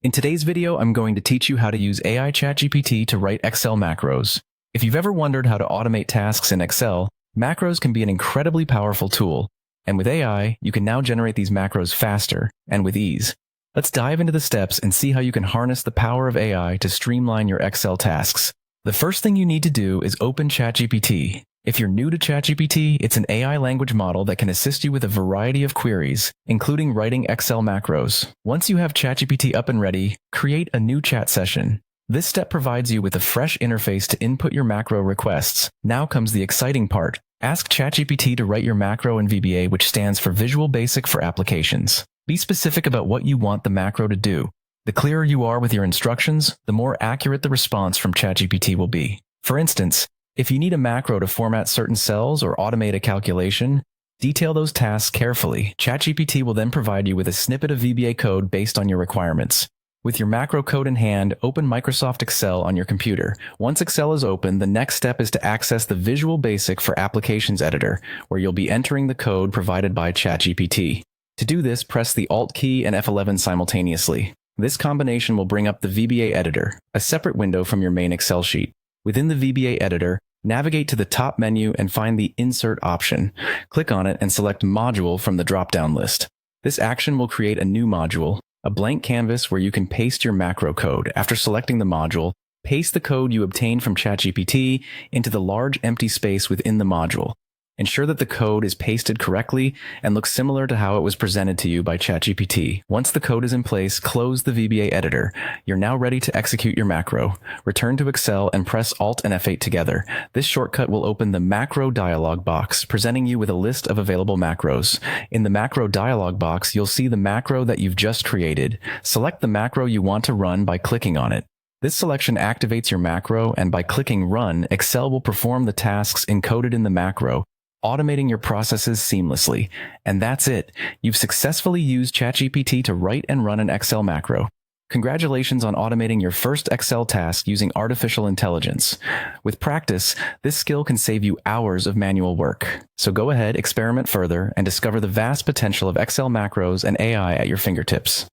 In today's video, I'm going to teach you how to use AI Chatgpt to write Excel macros. If you've ever wondered how to automate tasks in Excel, macros can be an incredibly powerful tool. And with AI, you can now generate these macros faster and with ease. Let's dive into the steps and see how you can harness the power of AI to streamline your Excel tasks. The first thing you need to do is open Chatgpt. If you're new to Chatgpt, it's an AI language model that can assist you with a variety of queries, including writing Excel macros. Once you have Chatgpt up and ready, create a new chat session. This step provides you with a fresh interface to input your macro requests. Now comes the exciting part. Ask Chatgpt to write your macro in VBA, which stands for Visual Basic for Applications. Be specific about what you want the macro to do. The clearer you are with your instructions, the more accurate the response from Chatgpt will be. For instance, if you need a macro to format certain cells or automate a calculation, detail those tasks carefully. Chatgpt will then provide you with a snippet of VBA code based on your requirements. With your macro code in hand, open Microsoft Excel on your computer. Once Excel is open, the next step is to access the Visual Basic for Applications editor, where you'll be entering the code provided by Chatgpt. To do this, press the Alt key and F11 simultaneously. This combination will bring up the VBA editor, a separate window from your main Excel sheet. Within the VBA editor, navigate to the top menu and find the Insert option. Click on it and select Module from the drop-down list. This action will create a new module, a blank canvas where you can paste your macro code. After selecting the module, paste the code you obtained from Chatgpt into the large empty space within the module. Ensure that the code is pasted correctly and looks similar to how it was presented to you by Chatgpt. Once the code is in place, close the VBA editor. You're now ready to execute your macro. Return to Excel and press Alt and F8 together. This shortcut will open the Macro dialog box, presenting you with a list of available macros. In the Macro dialog box, you'll see the macro that you've just created. Select the macro you want to run by clicking on it. This selection activates your macro, and by clicking Run, Excel will perform the tasks encoded in the macro, automating your processes seamlessly. And that's it. You've successfully used Chatgpt to write and run an Excel macro. Congratulations on automating your first Excel task using artificial intelligence. With practice, this skill can save you hours of manual work. So go ahead, experiment further, and discover the vast potential of Excel macros and AI at your fingertips.